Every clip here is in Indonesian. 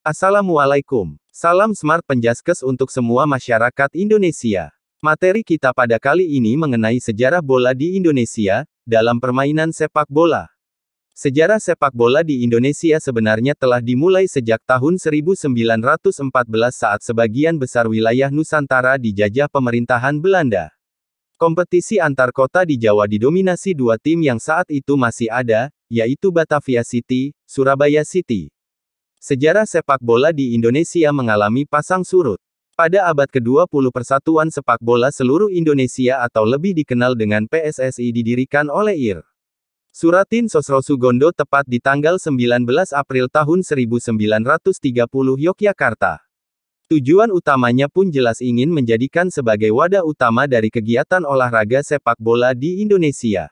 Assalamualaikum. Salam Smart Penjaskes untuk semua masyarakat Indonesia. Materi kita pada kali ini mengenai sejarah bola di Indonesia, dalam permainan sepak bola. Sejarah sepak bola di Indonesia sebenarnya telah dimulai sejak tahun 1914 saat sebagian besar wilayah Nusantara dijajah pemerintahan Belanda. Kompetisi antar kota di Jawa didominasi dua tim yang saat itu masih ada, yaitu Batavia City, Surabaya City. Sejarah sepak bola di Indonesia mengalami pasang surut. Pada abad ke-20 Persatuan Sepak Bola Seluruh Indonesia atau lebih dikenal dengan PSSI didirikan oleh Ir. Suratin Sosrosugondo tepat di tanggal 19 April tahun 1930 Yogyakarta. Tujuan utamanya pun jelas ingin menjadikan sebagai wadah utama dari kegiatan olahraga sepak bola di Indonesia.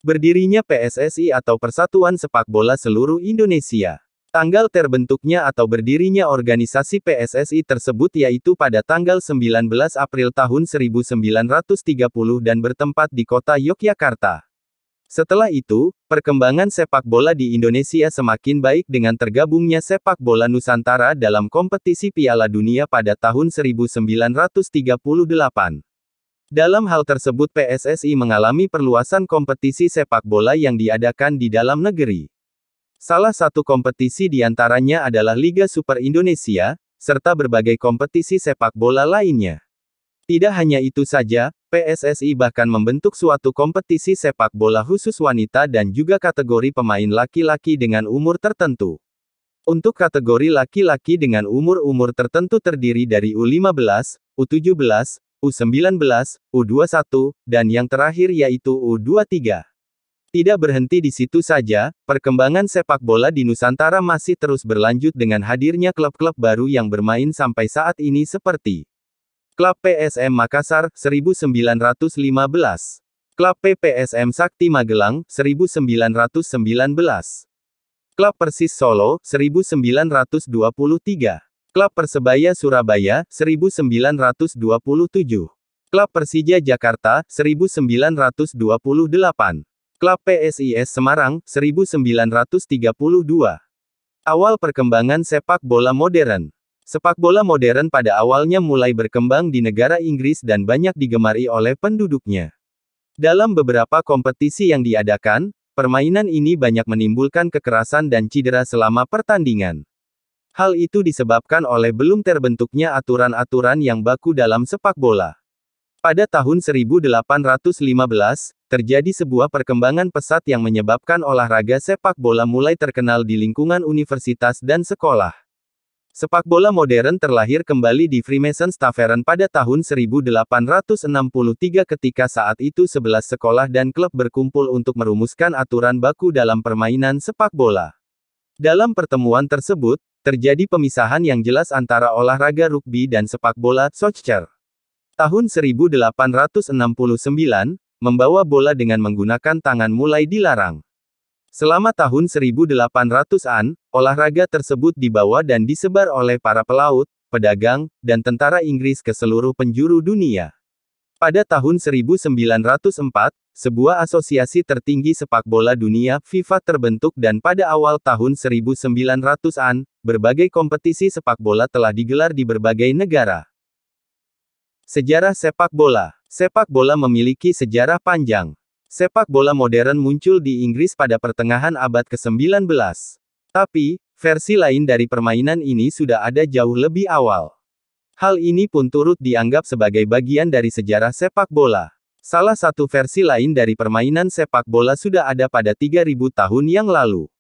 Berdirinya PSSI atau Persatuan Sepak Bola Seluruh Indonesia. Tanggal terbentuknya atau berdirinya organisasi PSSI tersebut yaitu pada tanggal 19 April tahun 1930 dan bertempat di kota Yogyakarta. Setelah itu, perkembangan sepak bola di Indonesia semakin baik dengan tergabungnya sepak bola Nusantara dalam kompetisi Piala Dunia pada tahun 1938. Dalam hal tersebut PSSI mengalami perluasan kompetisi sepak bola yang diadakan di dalam negeri. Salah satu kompetisi di antaranya adalah Liga Super Indonesia, serta berbagai kompetisi sepak bola lainnya. Tidak hanya itu saja, PSSI bahkan membentuk suatu kompetisi sepak bola khusus wanita dan juga kategori pemain laki-laki dengan umur tertentu. Untuk kategori laki-laki dengan umur tertentu terdiri dari U15, U17, U19, U21, dan yang terakhir yaitu U23. Tidak berhenti di situ saja, perkembangan sepak bola di Nusantara masih terus berlanjut dengan hadirnya klub-klub baru yang bermain sampai saat ini seperti Klub PSM Makassar, 1915, Klub PPSM Sakti Magelang, 1919, Klub Persis Solo, 1923, Klub Persebaya Surabaya, 1927, Klub Persija Jakarta, 1928, Klub PSIS Semarang, 1932. Awal perkembangan sepak bola modern. Sepak bola modern pada awalnya mulai berkembang di negara Inggris dan banyak digemari oleh penduduknya. Dalam beberapa kompetisi yang diadakan, permainan ini banyak menimbulkan kekerasan dan cedera selama pertandingan. Hal itu disebabkan oleh belum terbentuknya aturan-aturan yang baku dalam sepak bola. Pada tahun 1815, terjadi sebuah perkembangan pesat yang menyebabkan olahraga sepak bola mulai terkenal di lingkungan universitas dan sekolah. Sepak bola modern terlahir kembali di Freemasons Tavern pada tahun 1863 ketika saat itu 11 sekolah dan klub berkumpul untuk merumuskan aturan baku dalam permainan sepak bola. Dalam pertemuan tersebut, terjadi pemisahan yang jelas antara olahraga rugby dan sepak bola soccer. Tahun 1869, membawa bola dengan menggunakan tangan mulai dilarang. Selama tahun 1800-an, olahraga tersebut dibawa dan disebar oleh para pelaut, pedagang, dan tentara Inggris ke seluruh penjuru dunia. Pada tahun 1904, sebuah asosiasi tertinggi sepak bola dunia, FIFA terbentuk dan pada awal tahun 1900-an, berbagai kompetisi sepak bola telah digelar di berbagai negara. Sejarah sepak bola. Sepak bola memiliki sejarah panjang. Sepak bola modern muncul di Inggris pada pertengahan abad ke-19. Tapi, versi lain dari permainan ini sudah ada jauh lebih awal. Hal ini pun turut dianggap sebagai bagian dari sejarah sepak bola. Salah satu versi lain dari permainan sepak bola sudah ada pada 3000 tahun yang lalu.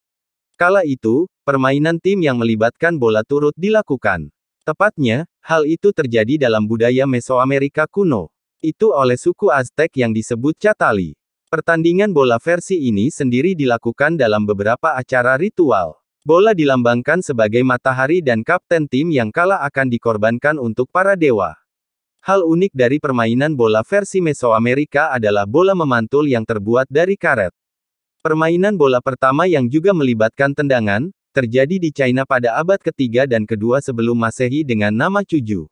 Kala itu, permainan tim yang melibatkan bola turut dilakukan. Tepatnya, hal itu terjadi dalam budaya Mesoamerika kuno. Itu oleh suku Aztec yang disebut Catali. Pertandingan bola versi ini sendiri dilakukan dalam beberapa acara ritual. Bola dilambangkan sebagai matahari dan kapten tim yang kalah akan dikorbankan untuk para dewa. Hal unik dari permainan bola versi Mesoamerika adalah bola memantul yang terbuat dari karet. Permainan bola pertama yang juga melibatkan tendangan, terjadi di China pada abad ketiga dan kedua sebelum Masehi dengan nama cuju.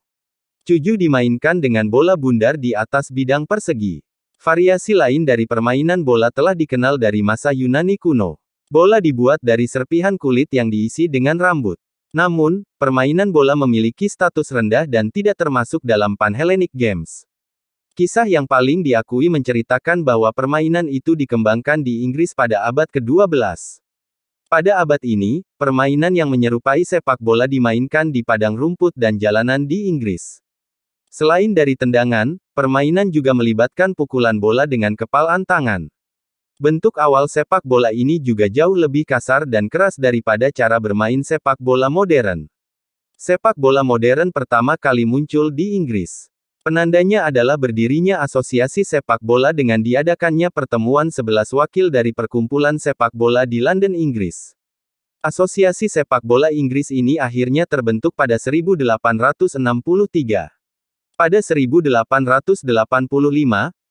Cuju dimainkan dengan bola bundar di atas bidang persegi. Variasi lain dari permainan bola telah dikenal dari masa Yunani kuno. Bola dibuat dari serpihan kulit yang diisi dengan rambut. Namun, permainan bola memiliki status rendah dan tidak termasuk dalam Panhellenic Games. Kisah yang paling diakui menceritakan bahwa permainan itu dikembangkan di Inggris pada abad ke-12. Pada abad ini, permainan yang menyerupai sepak bola dimainkan di padang rumput dan jalanan di Inggris. Selain dari tendangan, permainan juga melibatkan pukulan bola dengan kepalan tangan. Bentuk awal sepak bola ini juga jauh lebih kasar dan keras daripada cara bermain sepak bola modern. Sepak bola modern pertama kali muncul di Inggris. Penandanya adalah berdirinya asosiasi sepak bola dengan diadakannya pertemuan 11 wakil dari perkumpulan sepak bola di London, Inggris. Asosiasi sepak bola Inggris ini akhirnya terbentuk pada 1863. Pada 1885,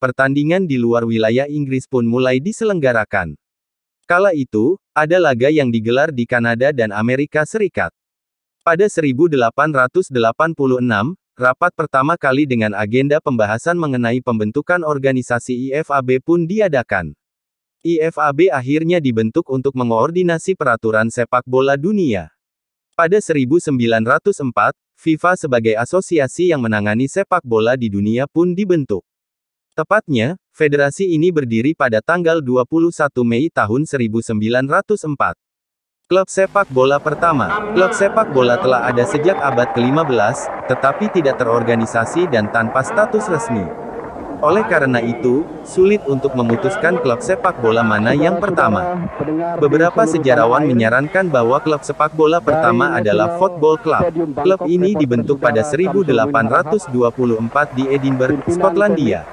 pertandingan di luar wilayah Inggris pun mulai diselenggarakan. Kala itu, ada laga yang digelar di Kanada dan Amerika Serikat. Pada 1886, rapat pertama kali dengan agenda pembahasan mengenai pembentukan organisasi IFAB pun diadakan. IFAB akhirnya dibentuk untuk mengoordinasi peraturan sepak bola dunia. Pada 1904, FIFA sebagai asosiasi yang menangani sepak bola di dunia pun dibentuk. Tepatnya, federasi ini berdiri pada tanggal 21 Mei tahun 1904. Klub sepak bola pertama. Klub sepak bola telah ada sejak abad ke-15, tetapi tidak terorganisasi dan tanpa status resmi. Oleh karena itu, sulit untuk memutuskan klub sepak bola mana yang pertama. Beberapa sejarawan menyarankan bahwa klub sepak bola pertama adalah Football Club. Klub ini dibentuk pada 1824 di Edinburgh, Skotlandia.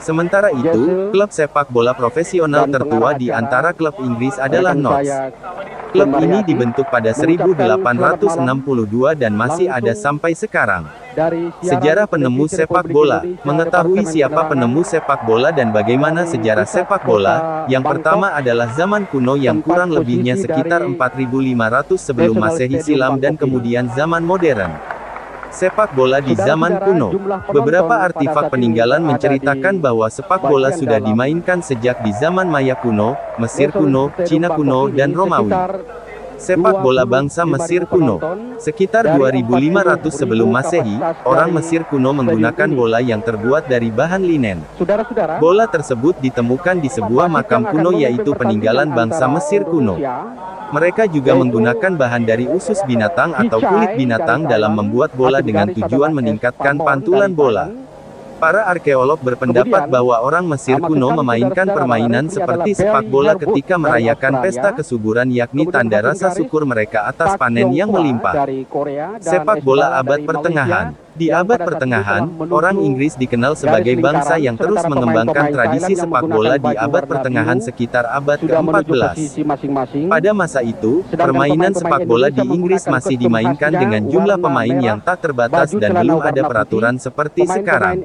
Sementara itu, klub sepak bola profesional tertua di antara klub Inggris adalah Notts. Klub ini dibentuk pada 1862 dan masih ada sampai sekarang. Sejarah penemu sepak bola. Mengetahui siapa penemu sepak bola dan bagaimana sejarah sepak bola, yang pertama adalah zaman kuno yang kurang lebihnya sekitar 4500 sebelum Masehi silam dan kemudian zaman modern. Sepak bola di zaman kuno. Beberapa artifak peninggalan menceritakan bahwa sepak bola sudah dimainkan sejak di zaman Maya kuno, Mesir kuno, Cina kuno, dan Romawi. Sepak bola bangsa Mesir kuno. Sekitar 2500 sebelum Masehi, orang Mesir kuno menggunakan bola yang terbuat dari bahan linen. Bola tersebut ditemukan di sebuah makam kuno yaitu peninggalan bangsa Mesir kuno. Mereka juga menggunakan bahan dari usus binatang atau kulit binatang dalam membuat bola dengan tujuan meningkatkan pantulan bola. Para arkeolog berpendapat bahwa orang Mesir kuno memainkan permainan seperti sepak bola ketika merayakan pesta kesuburan yakni tanda rasa syukur mereka atas panen yang melimpah. Sepak bola abad pertengahan. Di abad pertengahan, orang Inggris dikenal sebagai bangsa yang terus mengembangkan tradisi sepak bola di abad pertengahan sekitar abad ke-14. Pada masa itu, permainan sepak bola di Inggris masih dimainkan dengan jumlah pemain yang tak terbatas dan belum ada peraturan seperti sekarang.